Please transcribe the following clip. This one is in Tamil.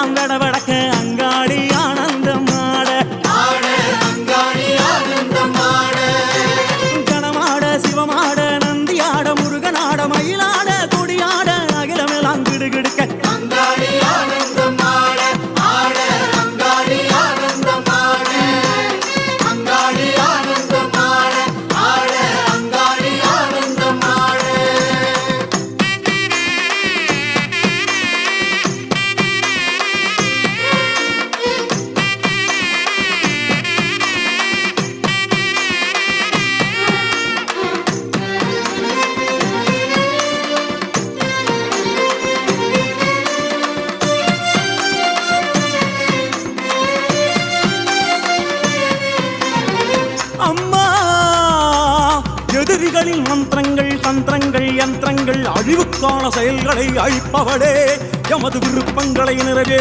வடக்க அங்காடி ஆனந்தமாட கணமாட சிவமாட நந்தியாட முருகனாட மயிலாட கொடியாட அகிலமெல்லாம் கிடுகிடுக்க எதிரிகளின் மந்திரங்கள் தந்திரங்கள் யந்திரங்கள் அழிவுக்கான செயல்களை அழிப்பவளே எமது விருப்பங்களை நிறைவே